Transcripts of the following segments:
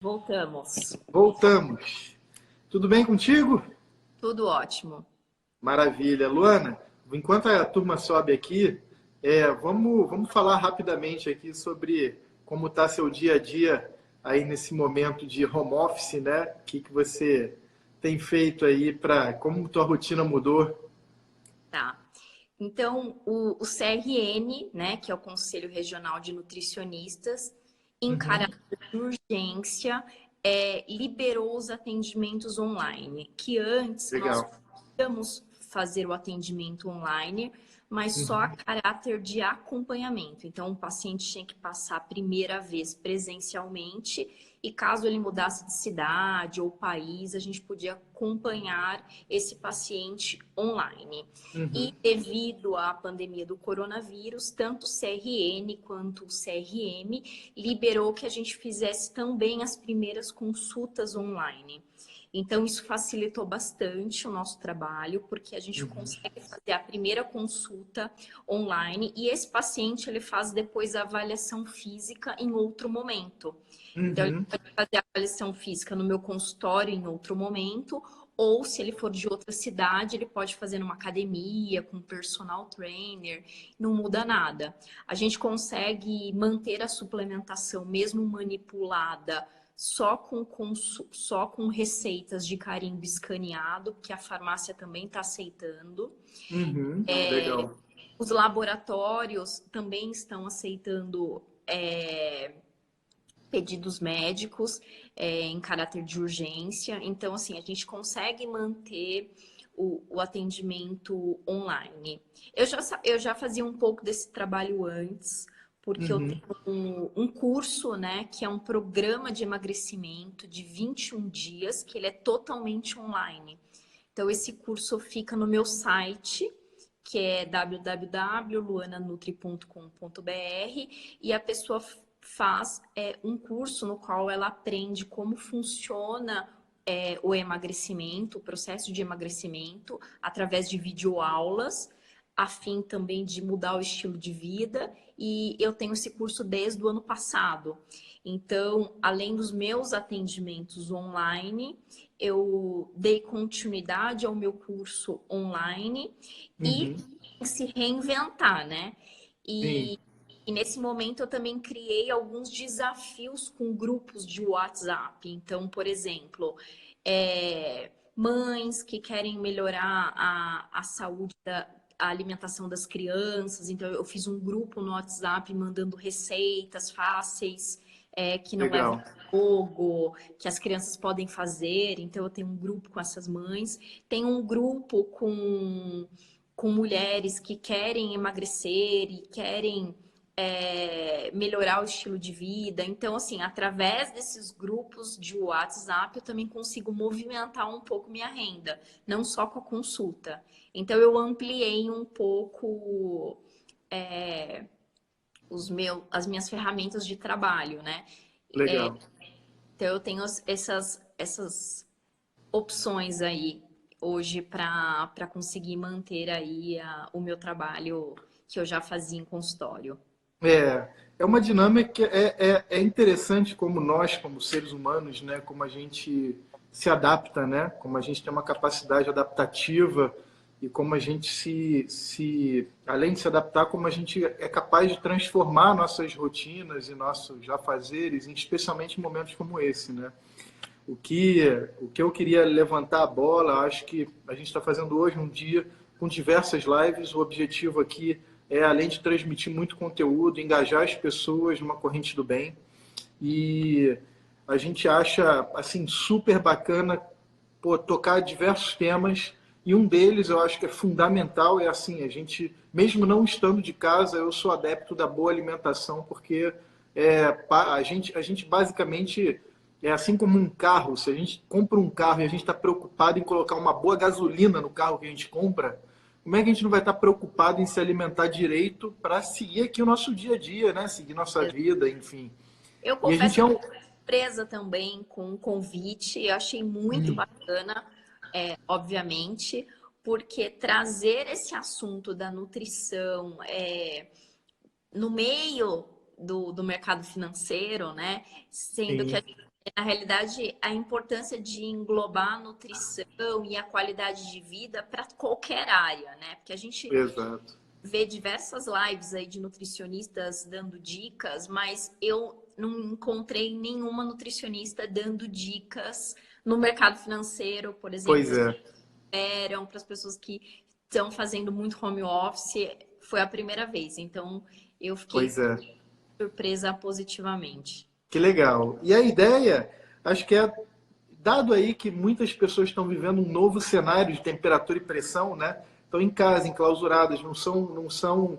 Voltamos. Voltamos. Tudo bem contigo? Tudo ótimo. Maravilha. Luana, enquanto a turma sobe aqui, vamos falar rapidamente aqui sobre como está seu dia a dia aí nesse momento de home office, né? O que você tem feito aí para como tua rotina mudou? Tá. Então, o CRN, né, que é o Conselho Regional de Nutricionistas, em Uhum. caráter de urgência, liberou os atendimentos online, que antes nós Legal. podíamos fazer o atendimento online, mas só a Uhum. caráter de acompanhamento. Então, o paciente tinha que passar a primeira vez presencialmente e caso ele mudasse de cidade ou país, a gente podia acompanhar esse paciente online. E Uhum. devido à pandemia do coronavírus, tanto o CRN quanto o CRM liberou que a gente fizesse também as primeiras consultas online. Então, isso facilitou bastante o nosso trabalho, porque a gente Uhum. consegue fazer a primeira consulta online e esse paciente ele faz depois a avaliação física em outro momento. Então, ele Uhum. pode fazer a avaliação física no meu consultório em outro momento, ou se ele for de outra cidade, ele pode fazer numa academia, com um personal trainer, não muda nada. A gente consegue manter a suplementação, mesmo manipulada, só com receitas de carimbo escaneado, que a farmácia também está aceitando. Uhum. Legal. Os laboratórios também estão aceitando pedidos médicos em caráter de urgência. Então, assim, a gente consegue manter o atendimento online. Eu já fazia um pouco desse trabalho antes, porque eu Uhum. tenho um curso, né, que é um programa de emagrecimento de 21 dias, que ele é totalmente online. Então, esse curso fica no meu site, que é www.luananutri.com.br, e a pessoa faz um curso no qual ela aprende como funciona o emagrecimento, o processo de emagrecimento, através de videoaulas, a fim também de mudar o estilo de vida. E eu tenho esse curso desde o ano passado. Então, além dos meus atendimentos online, eu dei continuidade ao meu curso online e Uhum. se reinventar, né? Sim. E nesse momento eu também criei alguns desafios com grupos de WhatsApp. Então, por exemplo, mães que querem melhorar a saúde a alimentação das crianças. Então, eu fiz um grupo no WhatsApp mandando receitas fáceis, que não levam Legal. fogo, que as crianças podem fazer. Então, eu tenho um grupo com essas mães. Tem um grupo com mulheres que querem emagrecer e querem melhorar o estilo de vida. Então, assim, através desses grupos de WhatsApp, eu também consigo movimentar um pouco minha renda, não só com a consulta. Então, eu ampliei um pouco as minhas ferramentas de trabalho, né? Legal. Então, eu tenho essas opções aí hoje para conseguir manter aí o meu trabalho que eu já fazia em consultório. É uma dinâmica que é interessante como nós, como seres humanos, né, como a gente se adapta, né, como a gente tem uma capacidade adaptativa e como a gente além de se adaptar, como a gente é capaz de transformar nossas rotinas e nossos afazeres, especialmente em momentos como esse, né? O que eu queria levantar a bola, acho que a gente está fazendo hoje um dia com diversas lives. O objetivo aqui é, além de transmitir muito conteúdo, engajar as pessoas numa corrente do bem. E a gente acha assim super bacana tocar diversos temas. E um deles eu acho que é fundamental, é assim, a gente, mesmo não estando de casa, eu sou adepto da boa alimentação, porque a gente basicamente é assim como um carro. Se a gente compra um carro e a gente está preocupado em colocar uma boa gasolina no carro que a gente compra, como é que a gente não vai estar preocupado em se alimentar direito para seguir aqui o nosso dia a dia, né? Seguir nossa vida, enfim. Eu E a confesso gente que é eu um. fiquei surpresa também com o convite, eu achei muito bacana, obviamente, porque trazer esse assunto da nutrição no meio do mercado financeiro, né? Sendo que a Sim, gente Na realidade, a importância de englobar a nutrição e a qualidade de vida para qualquer área, né? Porque a gente Exato. vê diversas lives aí de nutricionistas dando dicas, mas eu não encontrei nenhuma nutricionista dando dicas no mercado financeiro, por exemplo, Pois para é, as pessoas que estão fazendo muito home office. Foi a primeira vez, então eu fiquei pois é. surpresa positivamente. Que legal. E a ideia, acho que é, dado aí que muitas pessoas estão vivendo um novo cenário de temperatura e pressão, né? Estão em casa, enclausuradas, não são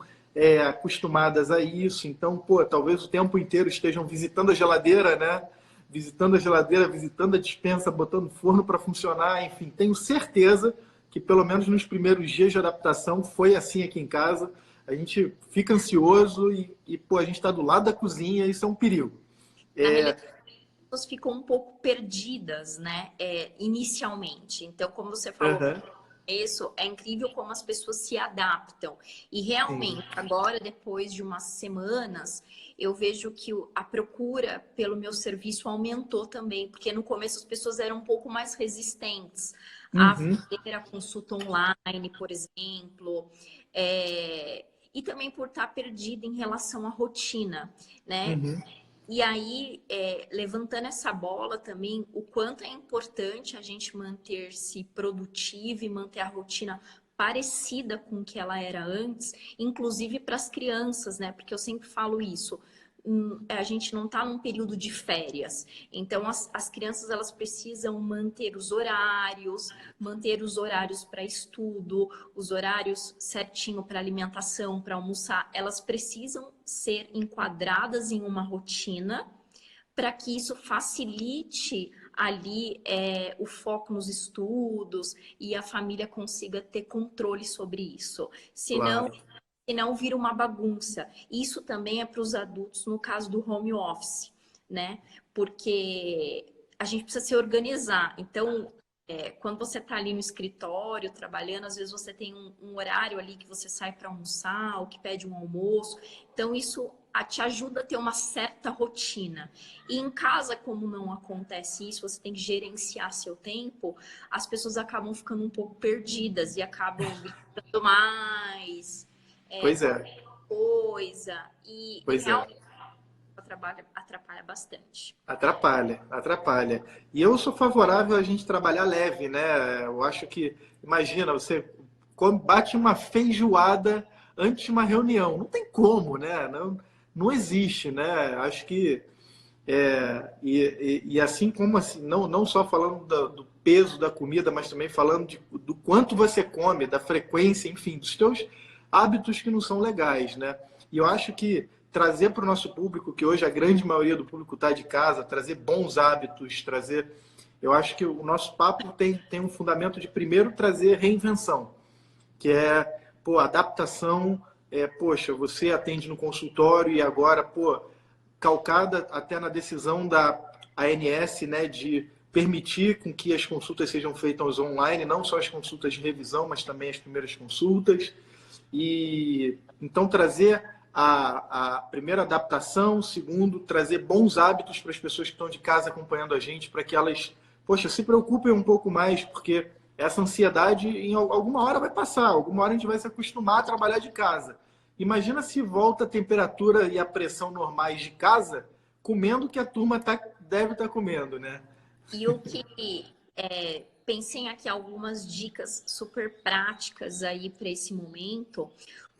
acostumadas a isso. Então, pô, talvez o tempo inteiro estejam visitando a geladeira, né? Visitando a geladeira, visitando a despensa, botando o forno para funcionar. Enfim, tenho certeza que pelo menos nos primeiros dias de adaptação foi assim aqui em casa. A gente fica ansioso pô, a gente está do lado da cozinha, isso é um perigo. Na É, realidade, as pessoas ficam um pouco perdidas, né? Inicialmente. Então, como você falou, aham, isso é incrível como as pessoas se adaptam. E sim. realmente, agora, depois de umas semanas, eu vejo que a procura pelo meu serviço aumentou também, porque no começo as pessoas eram um pouco mais resistentes a Uhum, fazer a consulta online, por exemplo, e também por estar perdida em relação à rotina, né? uhum, E aí, levantando essa bola também, o quanto é importante a gente manter-se produtivo e manter a rotina parecida com o que ela era antes, inclusive para as crianças, né? Porque eu sempre falo isso. A gente não está num período de férias, então as crianças elas precisam manter os horários para estudo, os horários certinho para alimentação, para almoçar, elas precisam ser enquadradas em uma rotina para que isso facilite ali o foco nos estudos e a família consiga ter controle sobre isso. claro. Senão vira uma bagunça. Isso também é para os adultos no caso do home office, né? Porque a gente precisa se organizar. Então, quando você está ali no escritório trabalhando, às vezes você tem um horário ali que você sai para almoçar ou que pede um almoço. Então, isso te ajuda a ter uma certa rotina. E em casa, como não acontece isso, você tem que gerenciar seu tempo, as pessoas acabam ficando um pouco perdidas e acabam gritando mais, Pois é, qualquer coisa. E pois é. realmente atrapalha bastante. Atrapalha, atrapalha. E eu sou favorável a gente trabalhar leve, né? Eu acho que, imagina, você bate uma feijoada antes de uma reunião. Não tem como, né? Não, não existe, né? Acho que e assim como assim, não só falando do peso da comida, mas também falando do quanto você come, da frequência, enfim, dos teus hábitos que não são legais, né? E eu acho que trazer para o nosso público, que hoje a grande maioria do público está de casa, trazer bons hábitos, trazer. Eu acho que o nosso papo tem um fundamento de primeiro trazer reinvenção, que é, pô, adaptação. Poxa, você atende no consultório e agora, pô, calcada até na decisão da ANS, né, de permitir com que as consultas sejam feitas online, não só as consultas de revisão, mas também as primeiras consultas. E então trazer a primeira adaptação, segundo, trazer bons hábitos para as pessoas que estão de casa acompanhando a gente, para que elas, poxa, se preocupem um pouco mais, porque essa ansiedade em alguma hora vai passar, alguma hora a gente vai se acostumar a trabalhar de casa. Imagina se volta a temperatura e a pressão normais de casa, comendo o que a turma deve estar comendo, né? E o que pensei aqui algumas dicas super práticas aí para esse momento,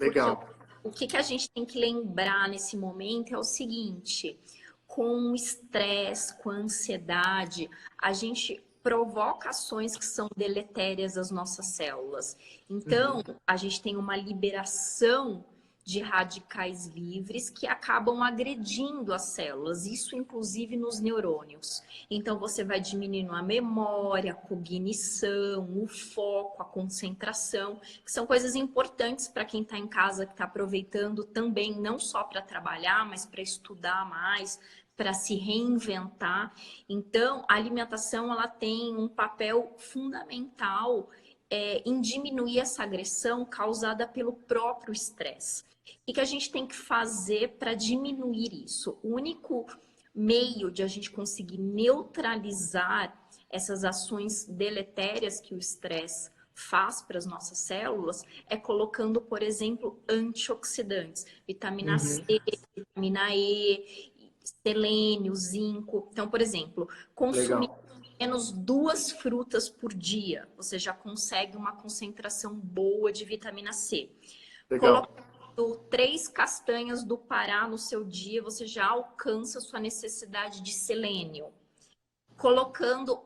porque Legal. o que a gente tem que lembrar nesse momento é o seguinte: com o estresse, com a ansiedade, a gente provoca ações que são deletérias às nossas células. Então, Uhum. a gente tem uma liberação de radicais livres que acabam agredindo as células, isso inclusive nos neurônios. Então, você vai diminuindo a memória, a cognição, o foco, a concentração, que são coisas importantes para quem está em casa, que está aproveitando também, não só para trabalhar, mas para estudar mais, para se reinventar. Então, a alimentação ela tem um papel fundamental em diminuir essa agressão causada pelo próprio estresse. O que a gente tem que fazer para diminuir isso? O único meio de a gente conseguir neutralizar essas ações deletérias que o estresse faz para as nossas células é colocando, por exemplo, antioxidantes, vitamina C, Uhum. vitamina E, selênio, zinco. Então, por exemplo, consumir Legal. menos 2 frutas por dia, você já consegue uma concentração boa de vitamina C. Legal. Colocando 3 castanhas do Pará no seu dia, você já alcança a sua necessidade de selênio. Colocando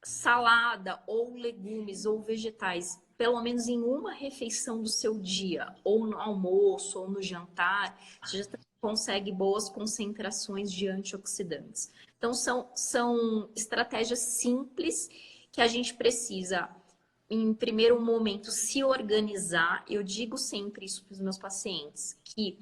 salada ou legumes ou vegetais, pelo menos em uma refeição do seu dia, ou no almoço, ou no jantar, você já consegue boas concentrações de antioxidantes. Então, são estratégias simples que a gente precisa, em primeiro momento, se organizar. Eu digo sempre isso para os meus pacientes, que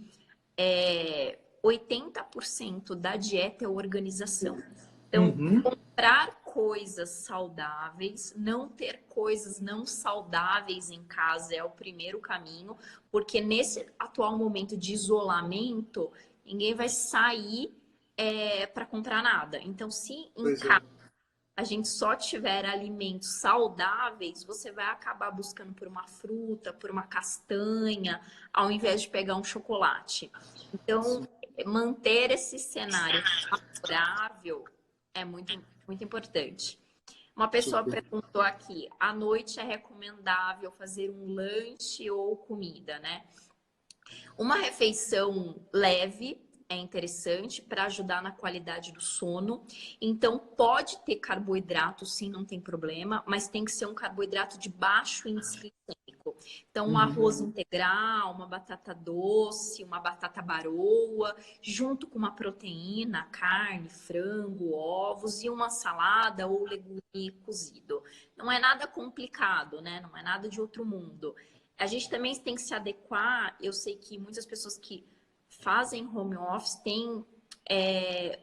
80% da dieta é organização. Então, Uhum. comprar coisas saudáveis, não ter coisas não saudáveis em casa é o primeiro caminho, porque nesse atual momento de isolamento, ninguém vai sair para comprar nada. Então, se em Pois é. casa a gente só tiver alimentos saudáveis, você vai acabar buscando por uma fruta, por uma castanha, ao invés de pegar um chocolate. Então, manter esse cenário favorável é muito, muito importante. Uma pessoa Super. perguntou aqui: à noite é recomendável fazer um lanche ou comida, né? Uma refeição leve é interessante para ajudar na qualidade do sono. Então, pode ter carboidrato, sim, não tem problema, mas tem que ser um carboidrato de baixo índice glicêmico. Então, um Uhum. arroz integral, uma batata doce, uma batata baroa, junto com uma proteína, carne, frango, ovos e uma salada ou legume cozido. Não é nada complicado, né? Não é nada de outro mundo. A gente também tem que se adequar. Eu sei que muitas pessoas que fazem home office têm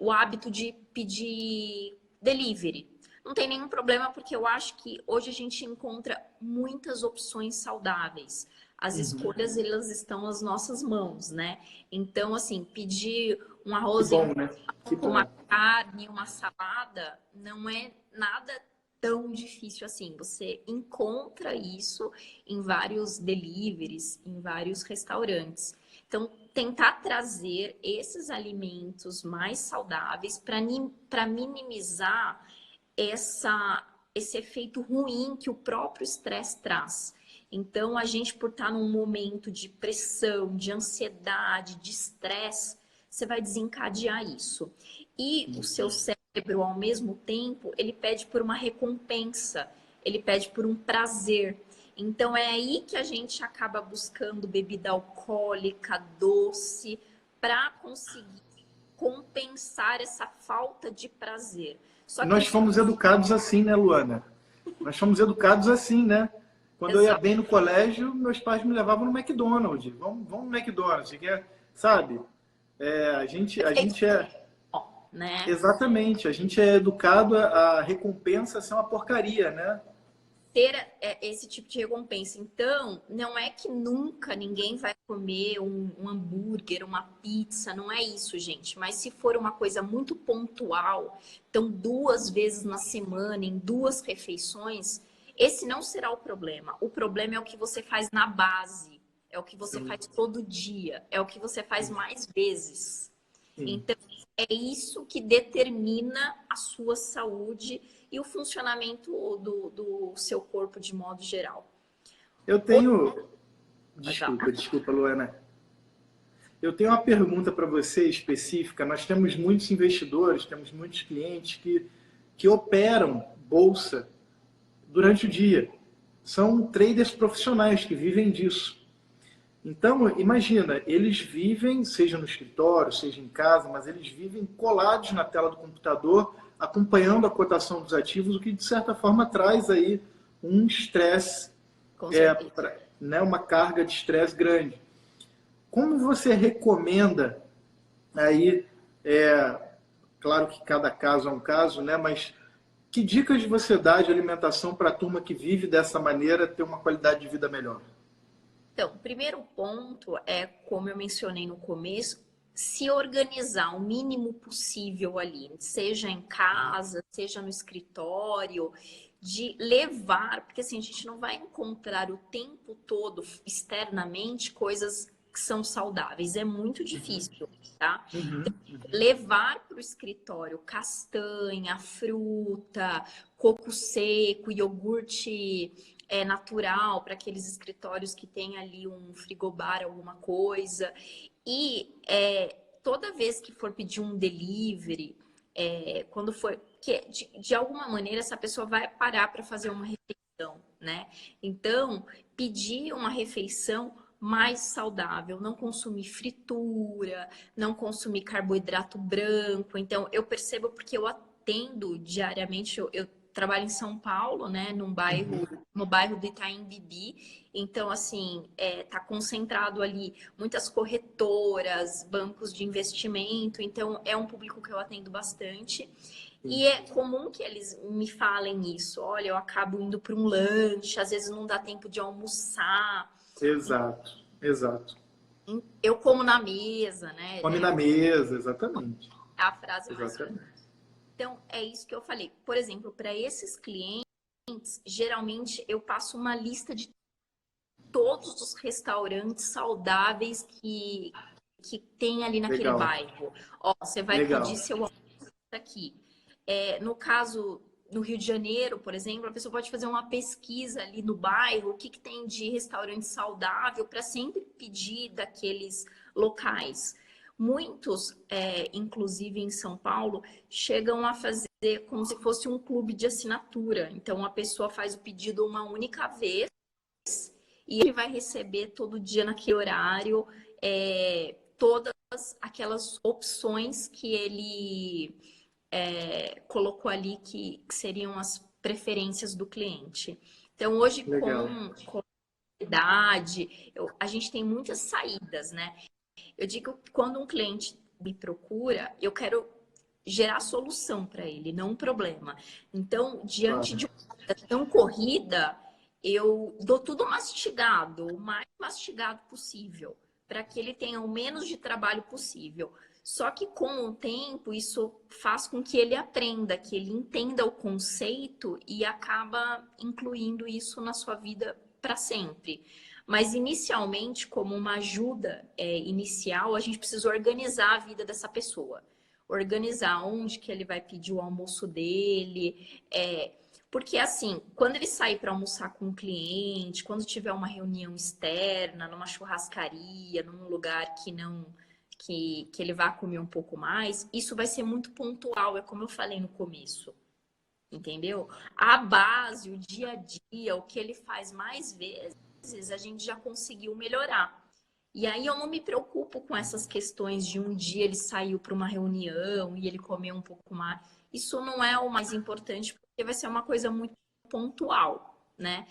o hábito de pedir delivery. Não tem nenhum problema, porque eu acho que hoje a gente encontra muitas opções saudáveis. As Uhum. escolhas, elas estão nas nossas mãos, né? Então, assim, pedir um Que arroz bom, né? Que com uma bom. carne, uma salada, não é nada tão difícil assim. Você encontra isso em vários deliveries, em vários restaurantes. Então, tentar trazer esses alimentos mais saudáveis para minimizar esse efeito ruim que o próprio estresse traz. Então, a gente, por estar num momento de pressão, de ansiedade, de estresse, você vai desencadear isso. E o seu cérebro, ao mesmo tempo, ele pede por uma recompensa, ele pede por um prazer. Então, é aí que a gente acaba buscando bebida alcoólica, doce, para conseguir compensar essa falta de prazer. Só que Nós fomos educados assim, né, Luana? Nós fomos educados assim, né? Quando eu ia exato, bem no colégio, meus pais me levavam no McDonald's. Vamos no McDonald's, você quer, sabe? A gente é né? exatamente, a gente é educado a recompensa ser uma porcaria, né? Ter esse tipo de recompensa. Então, não é que nunca ninguém vai comer um hambúrguer, uma pizza, não é isso, gente. Mas se for uma coisa muito pontual, então 2 vezes na semana, em 2 refeições, esse não será o problema. O problema é o que você faz na base, é o que você Sim, faz todo dia, é o que você faz mais vezes. sim. Então, é isso que determina a sua saúde e o funcionamento do seu corpo de modo geral. Eu Outra, tenho, desculpa, Luana. Eu tenho uma pergunta para você específica. Nós temos muitos investidores, temos muitos clientes que operam bolsa durante o dia. São traders profissionais que vivem disso. Então, imagina, eles vivem, seja no escritório, seja em casa, mas eles vivem colados na tela do computador, acompanhando a cotação dos ativos, o que de certa forma traz aí um estresse, com certeza. né, uma carga de estresse grande. Como você recomenda aí, claro que cada caso é um caso, né, mas que dicas você dá de alimentação para a turma que vive dessa maneira ter uma qualidade de vida melhor? Então, o primeiro ponto é, como eu mencionei no começo, se organizar o mínimo possível ali, seja em casa, seja no escritório, de levar, porque assim, a gente não vai encontrar o tempo todo externamente coisas que são saudáveis, é muito difícil, tá? Levar para o escritório castanha, fruta, coco seco, iogurte natural para aqueles escritórios que tem ali um frigobar, alguma coisa. E toda vez que for pedir um delivery, quando for. Que de alguma maneira essa pessoa vai parar para fazer uma refeição, né? Então, pedir uma refeição mais saudável, não consumir fritura, não consumir carboidrato branco. Então, eu percebo porque eu atendo diariamente, eu trabalho em São Paulo, né, no bairro do Itaim Bibi. Então, assim, tá concentrado ali muitas corretoras, bancos de investimento. Então, é um público que eu atendo bastante. E é comum que eles me falem isso. Olha, eu acabo indo para um lanche, às vezes não dá tempo de almoçar. Exato, exato. Eu como na mesa, né? Come na mesa, exatamente. É a frase mais. Exatamente. Então, é isso que eu falei. Por exemplo, para esses clientes, geralmente eu passo uma lista de todos os restaurantes saudáveis que tem ali naquele Legal. bairro. Ó, você vai Legal. pedir seu almoço aqui. No caso, no Rio de Janeiro, por exemplo, a pessoa pode fazer uma pesquisa ali no bairro, o que tem de restaurante saudável, para sempre pedir daqueles locais. Muitos, inclusive em São Paulo, chegam a fazer como se fosse um clube de assinatura. Então, a pessoa faz o pedido uma única vez e ele vai receber todo dia naquele horário todas aquelas opções que ele colocou ali que seriam as preferências do cliente. Então, hoje, com a idade, a gente tem muitas saídas, né? Eu digo que quando um cliente me procura, eu quero gerar solução para ele, não um problema. Então, diante de uma vida tão corrida, eu dou tudo mastigado, o mais mastigado possível, para que ele tenha o menos de trabalho possível. Só que com o tempo, isso faz com que ele aprenda, que ele entenda o conceito e acaba incluindo isso na sua vida para sempre. Mas inicialmente, como uma ajuda inicial, a gente precisa organizar a vida dessa pessoa. Organizar onde que ele vai pedir o almoço dele. Porque assim, quando ele sair para almoçar com um cliente, quando tiver uma reunião externa, numa churrascaria, num lugar que não... Que ele vá comer um pouco mais, isso vai ser muito pontual, é como eu falei no começo. Entendeu? A base, o dia a dia, o que ele faz mais vezes, a gente já conseguiu melhorar. E aí eu não me preocupo com essas questões de um dia ele saiu para uma reunião e ele comeu um pouco mais. Isso não é o mais importante, porque vai ser uma coisa muito pontual, né?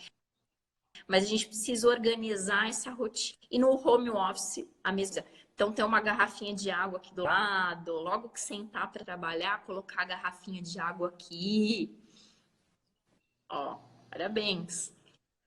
Mas a gente precisa organizar essa rotina. E no home office, a mesma. Então, ter uma garrafinha de água aqui do lado, logo que sentar para trabalhar, colocar a garrafinha de água aqui. Ó, parabéns.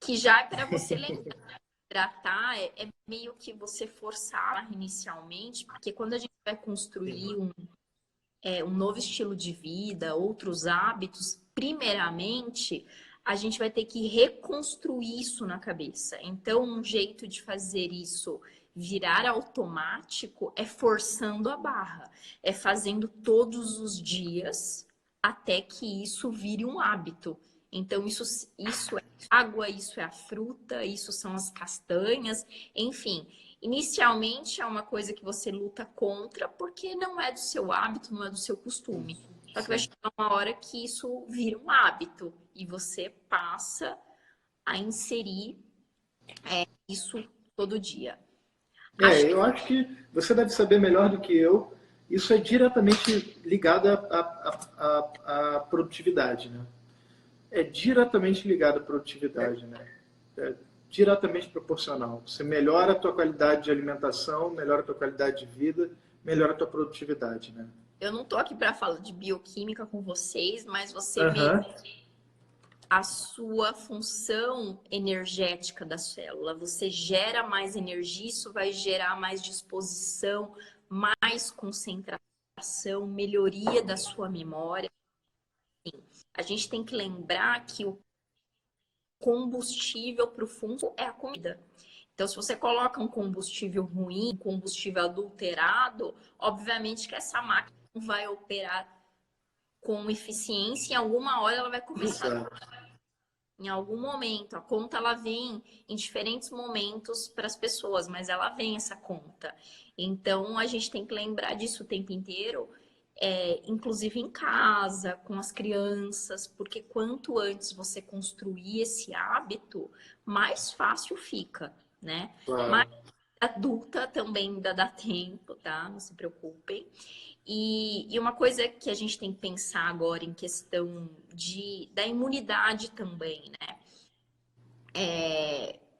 Que já é para você lembrar. Hidratar é meio que você forçar inicialmente, porque quando a gente vai construir um novo estilo de vida, outros hábitos, primeiramente, a gente vai ter que reconstruir isso na cabeça. Então, um jeito de fazer isso virar automático é forçando a barra, é fazendo todos os dias até que isso vire um hábito. Então, isso é água, isso é a fruta, isso são as castanhas, enfim. Inicialmente é uma coisa que você luta contra porque não é do seu hábito, não é do seu costume. Só que vai chegar uma hora que isso vira um hábito e você passa a inserir isso todo dia. Eu acho que você deve saber melhor do que eu. Isso é diretamente ligado à produtividade, né? É diretamente ligado à produtividade, né? É diretamente proporcional. Você melhora a tua qualidade de alimentação, melhora a tua qualidade de vida, melhora a tua produtividade, né? Eu não tô aqui para falar de bioquímica com vocês, mas você a sua função energética da célula. Você gera mais energia, isso vai gerar mais disposição mais concentração, melhoria da sua memória. A gente tem que lembrar que o combustível para o fungo é a comida. Então, se você coloca um combustível ruim, um combustível adulterado, obviamente que essa máquina não vai operar com eficiência, em alguma hora ela vai começar. Em algum momento, a conta ela vem em diferentes momentos para as pessoas, mas ela vem essa conta. Então, a gente tem que lembrar disso o tempo inteiro, inclusive em casa, com as crianças, porque quanto antes você construir esse hábito, mais fácil fica, né? Mas Claro. adulta também ainda dá tempo, tá? Não se preocupem. E uma coisa que a gente tem que pensar agora em questão da imunidade também, né?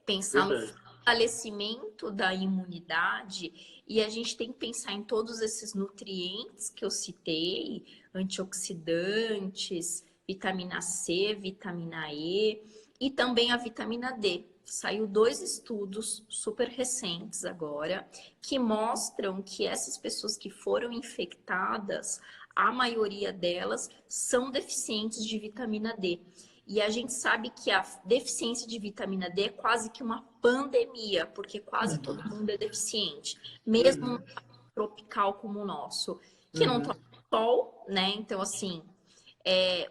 Pensar no Verdade. fortalecimento da imunidade e a gente tem que pensar em todos esses nutrientes que eu citei, antioxidantes, vitamina C, vitamina E e também a vitamina D. Saiu 2 estudos super recentes agora que mostram que essas pessoas que foram infectadas, a maioria delas são deficientes de vitamina D. E a gente sabe que a deficiência de vitamina D é quase que uma pandemia, porque quase todo mundo é deficiente, mesmo num Uhum. país tropical como o nosso, que não Uhum. toma sol, né? Então, assim,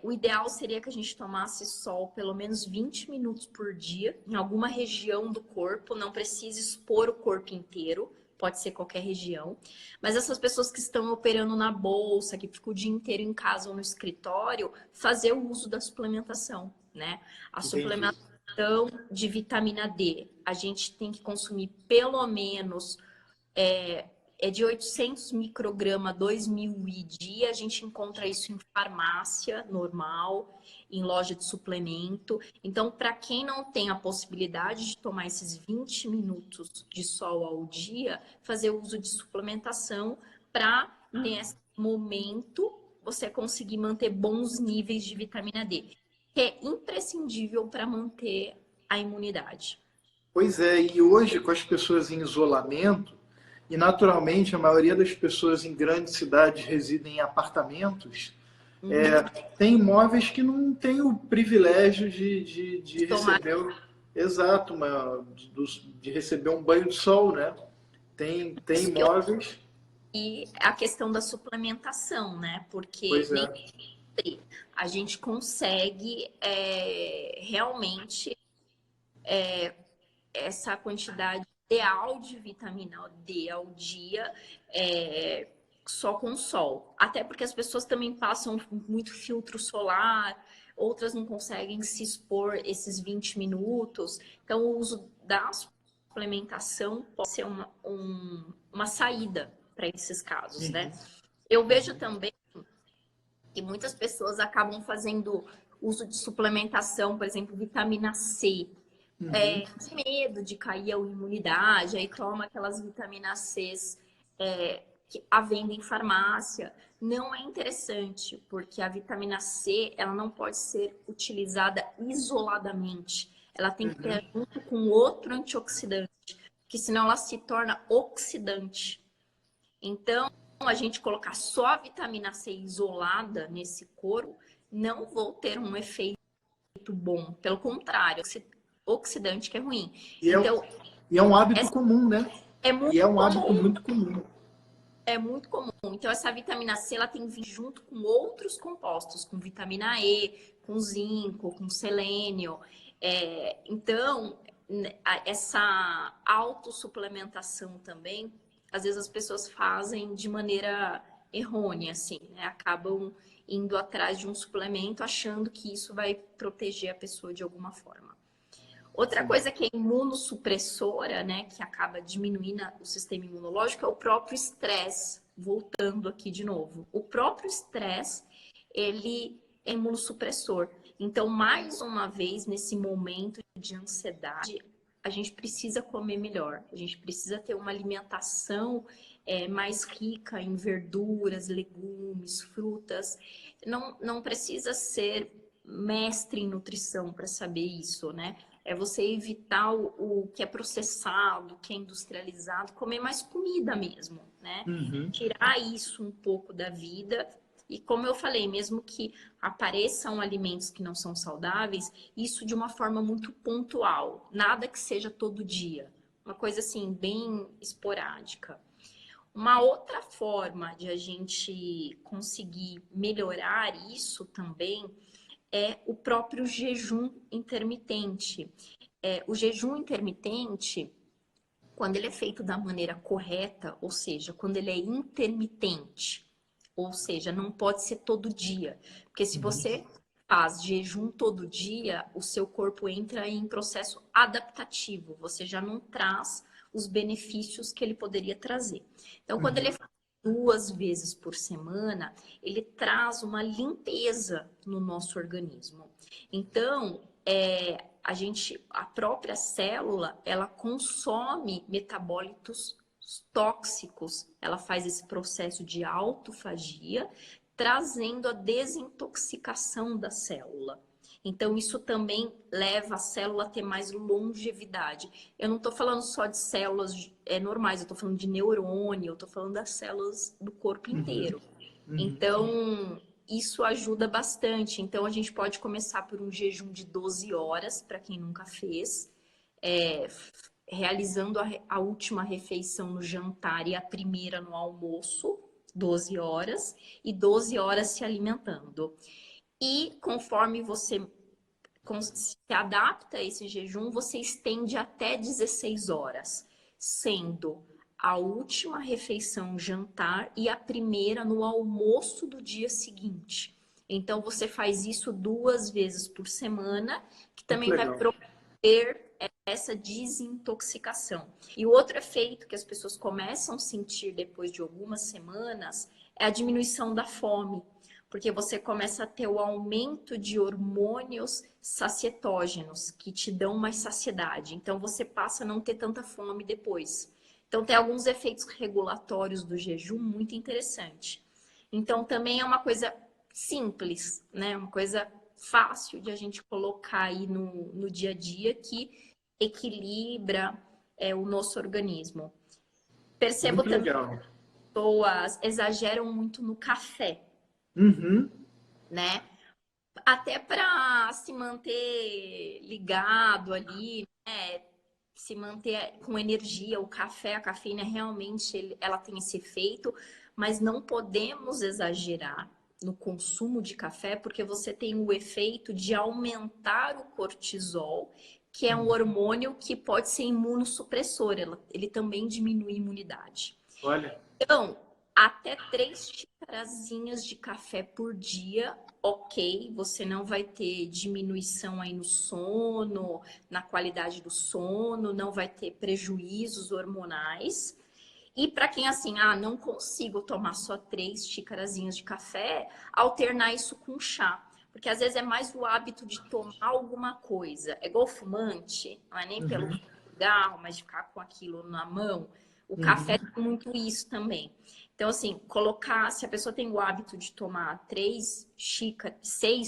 o ideal seria que a gente tomasse sol pelo menos 20 minutos por dia, em alguma região do corpo, não precisa expor o corpo inteiro, pode ser qualquer região. Mas essas pessoas que estão operando na bolsa, que ficam o dia inteiro em casa ou no escritório, fazer o uso da suplementação, né? A Entendi. suplementação de vitamina D, a gente tem que consumir pelo menos de 800 microgramas a 2.000 dia. A gente encontra isso em farmácia normal, em loja de suplemento. Então, para quem não tem a possibilidade de tomar esses 20 minutos de sol ao dia, fazer uso de suplementação para, nesse momento, você conseguir manter bons níveis de vitamina D, que é imprescindível para manter a imunidade. Pois é, e hoje com as pessoas em isolamento, e naturalmente a maioria das pessoas em grandes cidades residem em apartamentos, Uhum. tem imóveis que não têm o privilégio de Tomar receber, exato, de receber um banho de sol, né? Tem isso que eu imóveis, E a questão da suplementação, né? Porque pois nem é. sempre a gente consegue realmente essa quantidade ideal de vitamina D ao dia só com sol. Até porque as pessoas também passam muito filtro solar, outras não conseguem se expor esses 20 minutos. Então, o uso da suplementação pode ser uma saída para esses casos, né? Uhum, Eu vejo uhum, também que muitas pessoas acabam fazendo uso de suplementação, por exemplo, vitamina C, uhum. de medo de cair a imunidade, aí toma aquelas vitaminas Cs que a venda em farmácia. Não é interessante, porque a vitamina C ela não pode ser utilizada isoladamente. Ela tem que ter junto com outro antioxidante, porque senão ela se torna oxidante. Então, a gente colocar só a vitamina C isolada nesse corpo, não vou ter um efeito bom. Pelo contrário, oxidante que é ruim. E Então, e é um hábito essa comum, né? é E muito é um hábito comum. muito comum. É muito comum. Então, essa vitamina C ela tem que vir junto com outros compostos, com vitamina E, com zinco, com selênio. Então, essa autossuplementação também, às vezes as pessoas fazem de maneira errônea, assim, né? Acabam indo atrás de um suplemento achando que isso vai proteger a pessoa de alguma forma. Outra Sim. coisa que é imunossupressora, né, que acaba diminuindo o sistema imunológico, é o próprio estresse. Voltando aqui de novo. O próprio estresse, ele é imunossupressor. Então, mais uma vez, nesse momento de ansiedade, a gente precisa comer melhor. A gente precisa ter uma alimentação mais rica em verduras, legumes, frutas. Não precisa ser mestre em nutrição para saber isso, né? É você evitar o que é processado, o que é industrializado, comer mais comida mesmo. né? Uhum. Tirar isso um pouco da vida. E como eu falei, mesmo que apareçam alimentos que não são saudáveis, isso de uma forma muito pontual. Nada que seja todo dia. Uma coisa assim, bem esporádica. Uma outra forma de a gente conseguir melhorar isso também é o próprio jejum intermitente. O jejum intermitente, quando ele é feito da maneira correta, ou seja, quando ele é intermitente, ou seja, não pode ser todo dia. Porque se você faz jejum todo dia, o seu corpo entra em processo adaptativo. Você já não traz os benefícios que ele poderia trazer. Então, quando ele é feito 2 vezes por semana, ele traz uma limpeza no nosso organismo. Então, a própria célula, ela consome metabólitos tóxicos. Ela faz esse processo de autofagia, trazendo a desintoxicação da célula. Então, isso também leva a célula a ter mais longevidade. Eu não estou falando só de células normais, eu estou falando de neurônio, eu estou falando das células do corpo inteiro. Então, isso ajuda bastante. Então, a gente pode começar por um jejum de 12 horas, para quem nunca fez, realizando a última refeição no jantar e a primeira no almoço, 12 horas, e 12 horas se alimentando. E conforme você se adapta a esse jejum, você estende até 16 horas, sendo a última refeição jantar e a primeira no almoço do dia seguinte. Então, você faz isso 2 vezes por semana, que Muito também vai legal. promover essa desintoxicação. E o outro efeito que as pessoas começam a sentir depois de algumas semanas é a diminuição da fome, porque você começa a ter o aumento de hormônios sacietógenos, que te dão mais saciedade. Então, você passa a não ter tanta fome depois. Então, tem alguns efeitos regulatórios do jejum muito interessante. Então, também é uma coisa simples, né? Uma coisa fácil de a gente colocar aí no dia a dia que equilibra o nosso organismo. Percebo Muito também legal. que as pessoas exageram muito no café, Uhum. né? Até para se manter ligado ali, né? Se manter com energia. O café, a cafeína realmente ela tem esse efeito, mas não podemos exagerar no consumo de café, porque você tem o efeito de aumentar o cortisol, que é um hormônio que pode ser imunossupressor, ele também diminui a imunidade. Olha, Então, até 3 xicarazinhas de café por dia, ok, você não vai ter diminuição aí no sono, na qualidade do sono, não vai ter prejuízos hormonais. E para quem assim, não consigo tomar só 3 xicarazinhas de café, alternar isso com chá. Porque às vezes é mais o hábito de tomar alguma coisa. É igual fumante, não é nem pelo cigarro, mas de ficar com aquilo na mão. O café tem muito isso também. Então, assim, se a pessoa tem o hábito de tomar 6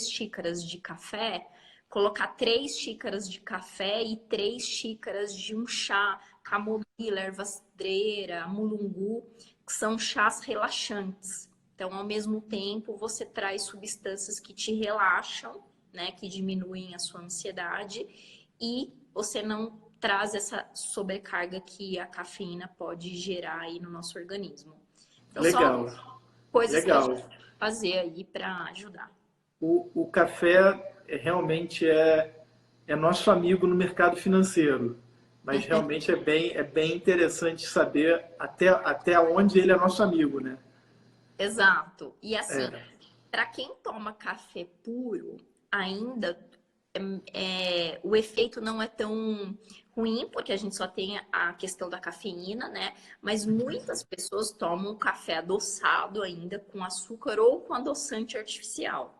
xícaras de café, colocar 3 xícaras de café e 3 xícaras de um chá, camomila, erva cidreira, mulungu, que são chás relaxantes. Então, ao mesmo tempo, você traz substâncias que te relaxam, né, que diminuem a sua ansiedade, e você não traz essa sobrecarga que a cafeína pode gerar aí no nosso organismo. Então, são legal, algumas coisas que a gente legal. pode fazer aí para ajudar. O café realmente é nosso amigo no mercado financeiro, mas realmente é bem interessante saber até onde ele é nosso amigo, né? Exato. E assim, É. para quem toma café puro, ainda o efeito não é tão ruim, porque a gente só tem a questão da cafeína, né? Mas muitas pessoas tomam café adoçado ainda com açúcar ou com adoçante artificial.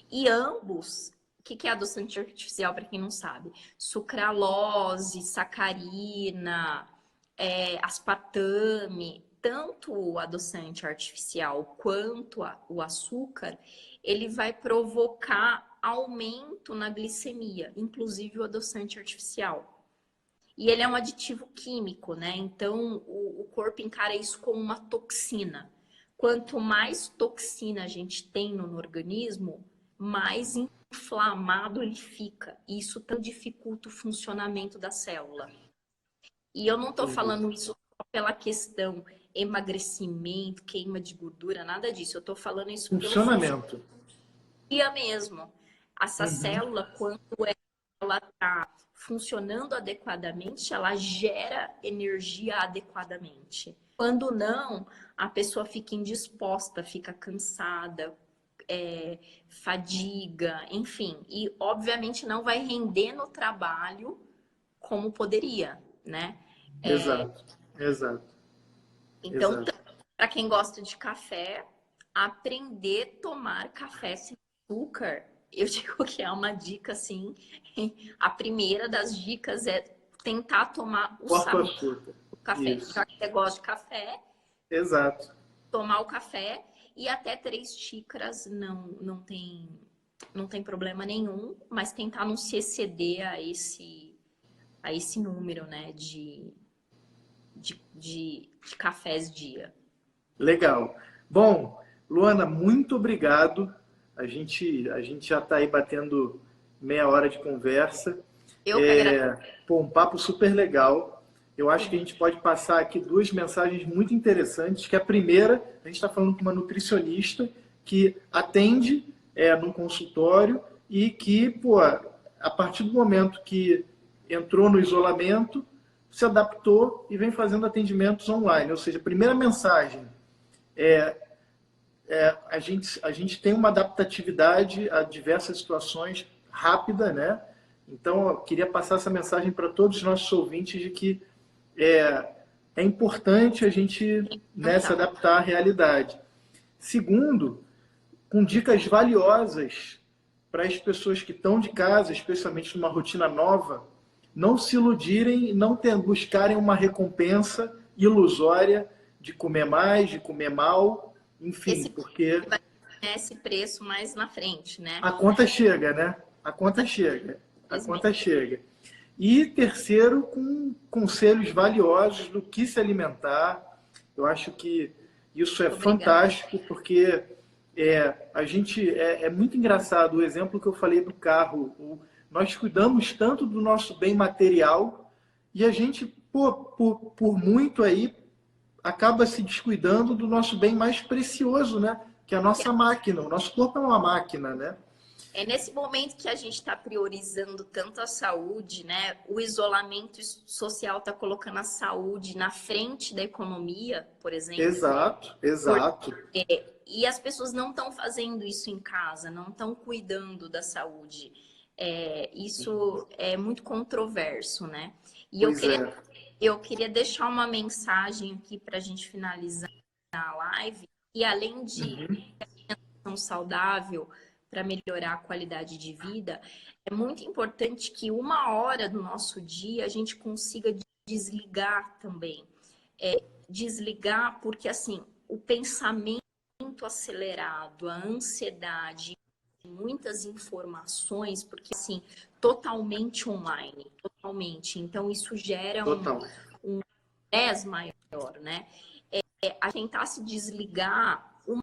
E ambos, o que é adoçante artificial, para quem não sabe? Sucralose, sacarina, aspartame, tanto o adoçante artificial quanto o açúcar, ele vai provocar aumento na glicemia, inclusive o adoçante artificial. E ele é um aditivo químico, né? Então, o corpo encara isso como uma toxina. Quanto mais toxina a gente tem no organismo, mais inflamado ele fica. E isso tão dificulta o funcionamento da célula. E eu não estou Entendi. falando isso só pela questão emagrecimento, queima de gordura, nada disso. Eu estou falando isso pelo funcionamento Funcionamento. mesmo. Essa Uhum. célula, quando ela está funcionando adequadamente, ela gera energia adequadamente. Quando não, a pessoa fica indisposta, fica cansada, fadiga, enfim. E, obviamente, não vai render no trabalho como poderia, né? Exato, exato, Então, exato. para quem gosta de café, aprender a tomar café sem açúcar, eu digo que é uma dica assim. A primeira das dicas é tentar tomar o Corta o sabor açúcar. do café. Isso. Já que você gosta de café, Exato. tomar o café e até 3 xícaras não tem problema nenhum, mas tentar não se exceder a esse número, né, de cafés dia. Legal. Bom, Luana, muito obrigado. A gente já está aí batendo meia hora de conversa. Eu que agradeço. Pô, um papo super legal. Eu acho que a Muito. gente pode passar aqui duas mensagens muito interessantes. Que a primeira, a gente está falando com uma nutricionista que atende num consultório e que, pô, a partir do momento que entrou no isolamento, se adaptou e vem fazendo atendimentos online. Ou seja, a primeira mensagem a gente tem uma adaptatividade a diversas situações rápida, né? Então, eu queria passar essa mensagem para todos os nossos ouvintes de que é, é importante a gente, né, se Então, adaptar à realidade. Segundo, com dicas valiosas para as pessoas que estão de casa, especialmente numa rotina nova, não se iludirem, não buscarem uma recompensa ilusória de comer mais, de comer mal, enfim, esse porque vai ter esse preço mais na frente, né? a conta chega, né? A conta chega. A Infelizmente. conta chega. E terceiro, com conselhos valiosos do que se alimentar. Eu acho que isso é Muito obrigada. fantástico, porque a gente é muito engraçado o exemplo que eu falei do carro. Nós cuidamos tanto do nosso bem material e a gente, por muito aí, acaba se descuidando do nosso bem mais precioso, né? Que é a nossa máquina. O nosso corpo é uma máquina, né? É nesse momento que a gente está priorizando tanto a saúde, né? O isolamento social está colocando a saúde na frente da economia, por exemplo. Exato, exato. E as pessoas não estão fazendo isso em casa, não estão cuidando da saúde. Isso é muito controverso, né? E Pois é. eu queria deixar uma mensagem aqui para a gente finalizar a live. E além de alimentação saudável para melhorar a qualidade de vida, é muito importante que 1 hora do nosso dia a gente consiga desligar também. Desligar porque, assim, o pensamento acelerado, a ansiedade, muitas informações, porque, assim, totalmente online, totalmente. Então, isso gera Total. um estresse maior, né? A tentar se desligar 1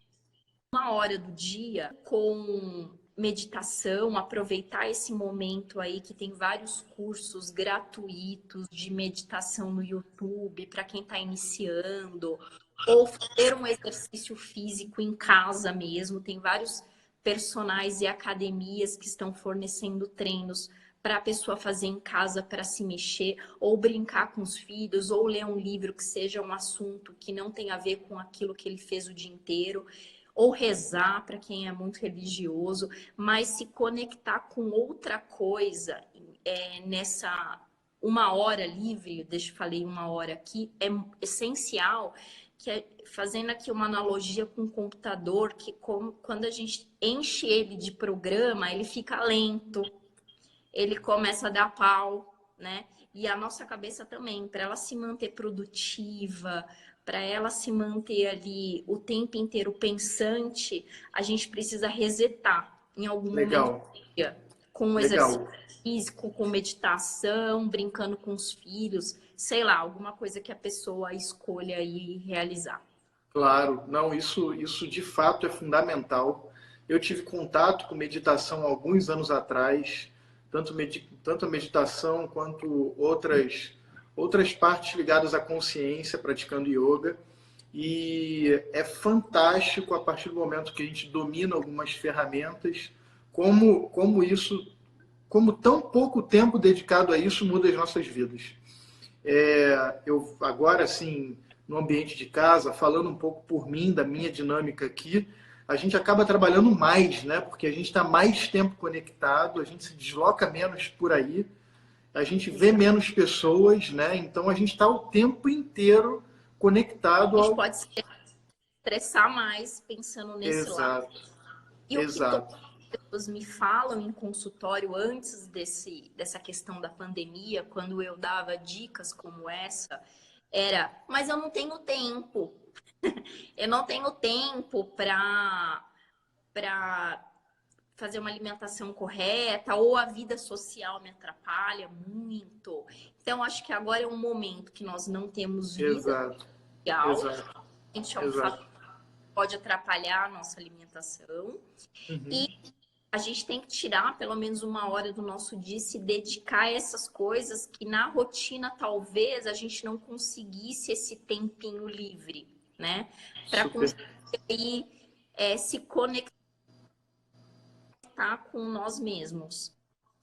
hora do dia com meditação, aproveitar esse momento aí que tem vários cursos gratuitos de meditação no YouTube para quem está iniciando, ou fazer um exercício físico em casa mesmo. Tem vários personagens e academias que estão fornecendo treinos para a pessoa fazer em casa para se mexer, ou brincar com os filhos, ou ler um livro que seja um assunto que não tem a ver com aquilo que ele fez o dia inteiro, ou rezar para quem é muito religioso, mas se conectar com outra coisa nessa 1 hora livre, deixa eu falei 1 hora aqui, é essencial, que fazendo aqui uma analogia com o computador, que quando a gente enche ele de programa, ele fica lento, ele começa a dar pau, né? E a nossa cabeça também, para ela se manter produtiva, para ela se manter ali o tempo inteiro pensante, a gente precisa resetar em algum momento Legal. do dia. com exercício Legal. físico, com meditação, brincando com os filhos, sei lá, alguma coisa que a pessoa escolha aí realizar. Claro, não, isso de fato é fundamental. Eu tive contato com meditação há alguns anos atrás, tanto a meditação quanto outras partes ligadas à consciência, praticando yoga. E é fantástico a partir do momento que a gente domina algumas ferramentas, como tão pouco tempo dedicado a isso muda as nossas vidas. Eu agora, assim, no ambiente de casa, falando um pouco por mim, da minha dinâmica aqui, a gente acaba trabalhando mais, né? Porque a gente está mais tempo conectado, a gente se desloca menos por aí, a gente vê menos pessoas, né? Então a gente está o tempo inteiro conectado A gente ao. pode se estressar mais pensando nesse lado. Exato, E o que todas exato. as pessoas me falam em consultório antes dessa questão da pandemia, quando eu dava dicas como essa, era, mas eu não tenho tempo. Eu não tenho tempo para fazer uma alimentação correta, ou a vida social me atrapalha muito. Então, acho que agora é um momento que nós não temos vida Exato, social, exato, realmente é um fator exato. que pode atrapalhar a nossa alimentação. Uhum. E a gente tem que tirar pelo menos uma hora do nosso dia e se dedicar a essas coisas que na rotina talvez a gente não conseguisse esse tempinho livre, né? Para Super. conseguir se conectar com nós mesmos,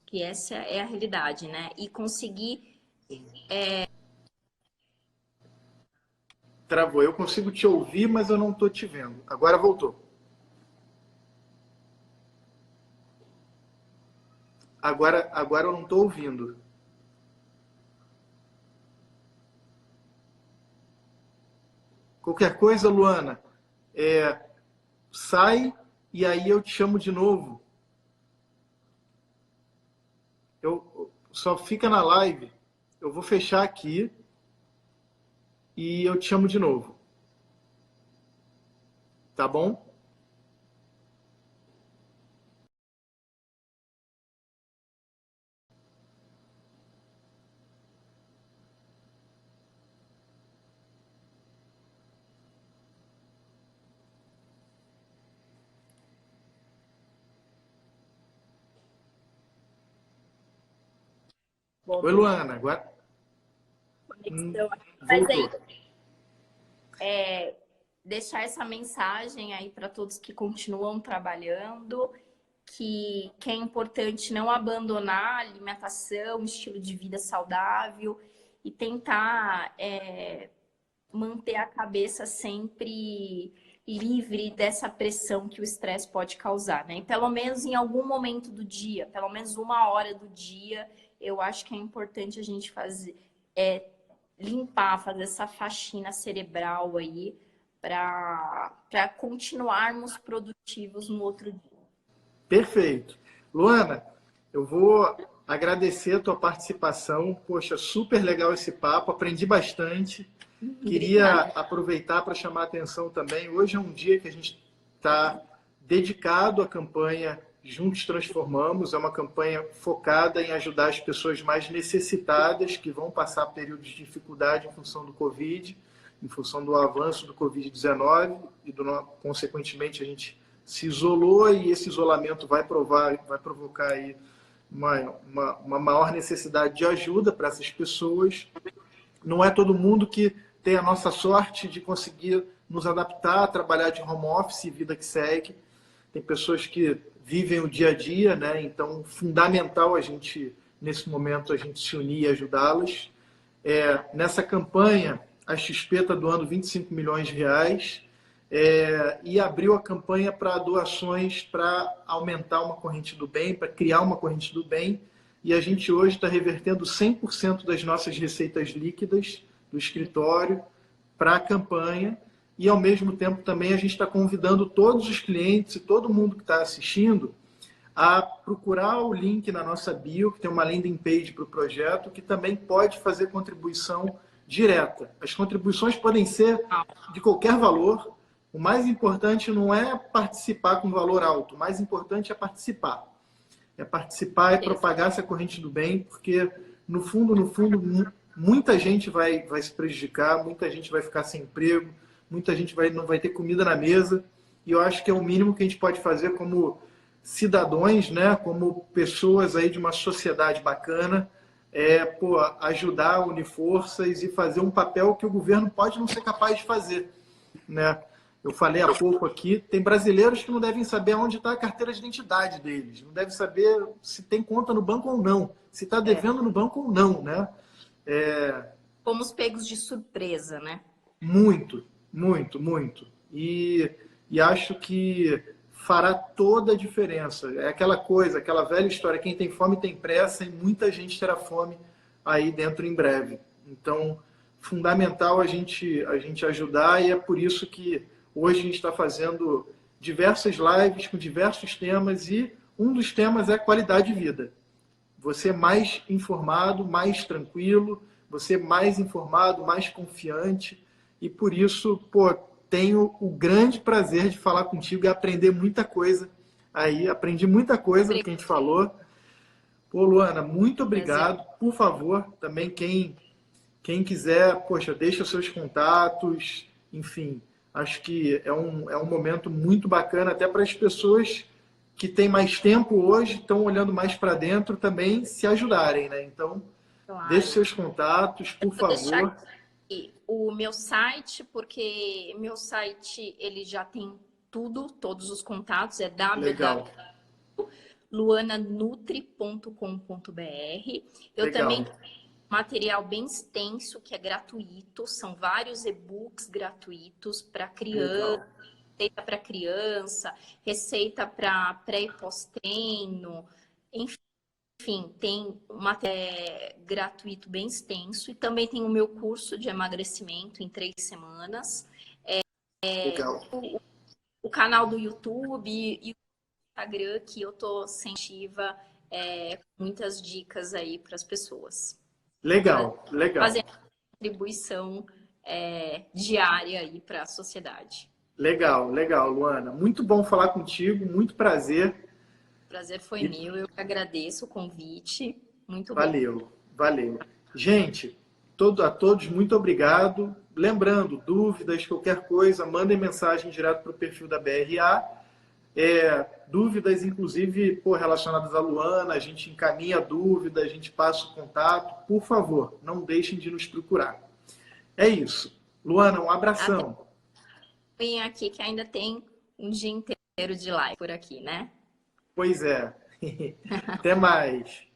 que essa é a realidade, né? E conseguir. Travou. Eu consigo te ouvir, mas eu não estou te vendo. Agora voltou. Agora eu não estou ouvindo. Qualquer coisa, Luana, sai e aí eu te chamo de novo. Eu só fica na live. Eu vou fechar aqui e eu te chamo de novo. Tá bom? Oi, Voltou Luana. Agora a conexão. Mas voltou. aí, deixar essa mensagem aí para todos que continuam trabalhando, que é importante não abandonar a alimentação, estilo de vida saudável e tentar manter a cabeça sempre livre dessa pressão que o estresse pode causar, né? E pelo menos em algum momento do dia, pelo menos uma hora do dia, eu acho que é importante a gente fazer, limpar, fazer essa faxina cerebral aí para continuarmos produtivos no outro dia. Perfeito. Luana, eu vou agradecer a tua participação. Poxa, super legal esse papo, aprendi bastante. Queria Obrigada. aproveitar para chamar a atenção também. Hoje é um dia que a gente está dedicado à campanha Juntos Transformamos. É uma campanha focada em ajudar as pessoas mais necessitadas que vão passar períodos de dificuldade em função do Covid, em função do avanço do Covid-19 e, consequentemente, a gente se isolou e esse isolamento vai provocar aí uma maior necessidade de ajuda para essas pessoas. Não é todo mundo que tem a nossa sorte de conseguir nos adaptar, trabalhar de home office, vida que segue. Tem pessoas que vivem o dia a dia, né? Então, fundamental nesse momento, a gente se unir e ajudá-las. Nessa campanha, a XP está doando 25 milhões de reais e abriu a campanha para doações para aumentar uma corrente do bem, para criar uma corrente do bem. E a gente hoje está revertendo 100% das nossas receitas líquidas do escritório para a campanha. E, ao mesmo tempo, também a gente está convidando todos os clientes e todo mundo que está assistindo a procurar o link na nossa bio, que tem uma landing page para o projeto, que também pode fazer contribuição direta. As contribuições podem ser de qualquer valor. O mais importante não é participar com valor alto, o mais importante é participar. é participar e propagar essa corrente do bem, porque no fundo, muita gente vai se prejudicar, muita gente vai ficar sem emprego, muita gente não vai ter comida na mesa, e eu acho que é o mínimo que a gente pode fazer como cidadãos, né, como pessoas aí de uma sociedade bacana, ajudar, unir forças e fazer um papel que o governo pode não ser capaz de fazer, né? Eu falei há pouco aqui, tem brasileiros que não devem saber onde está a carteira de identidade deles, não devem saber se tem conta no banco ou não, se está devendo no banco ou não, né? Fomos pegos de surpresa, né? Muito, muito, muito. E acho que fará toda a diferença. É aquela coisa, aquela velha história, quem tem fome tem pressa e muita gente terá fome aí dentro em breve. Então, fundamental a gente ajudar e é por isso que hoje a gente está fazendo diversas lives com diversos temas e um dos temas é qualidade de vida. Você mais informado, mais tranquilo, você mais informado, mais confiante e por isso, tenho o grande prazer de falar contigo e aprender muita coisa aí. Aprendi muita coisa do que a gente falou. Luana, muito obrigado. Por favor, também quem quiser, deixa seus contatos. Enfim, acho que é um momento muito bacana até para as pessoas que têm mais tempo hoje, estão olhando mais para dentro também se ajudarem, né? Então, claro. Deixe seus contatos, por favor. O meu site, porque meu site ele já tem todos os contatos, é www.luananutri.com.br. Eu também tenho material bem extenso, que é gratuito, são vários e-books gratuitos para criança, receita para criança, receita para pré e pós-treino, enfim, tem um material gratuito bem extenso e também tem o meu curso de emagrecimento em 3 semanas. O canal do YouTube e o Instagram que eu tô ativa com muitas dicas aí para as pessoas. Legal. Fazendo contribuição diária aí para a sociedade. Legal, Luana. Muito bom falar contigo, muito prazer. O prazer foi meu, eu que agradeço o convite. Muito bom. Valeu. Gente, a todos, muito obrigado. Lembrando, dúvidas, qualquer coisa, mandem mensagem direto para o perfil da BRA. Dúvidas, inclusive, relacionadas à Luana, a gente encaminha dúvida, a gente passa o contato. Por favor, não deixem de nos procurar. É isso. Luana, um abração. Vem aqui que ainda tem um dia inteiro de live por aqui, né? Pois é. Até mais.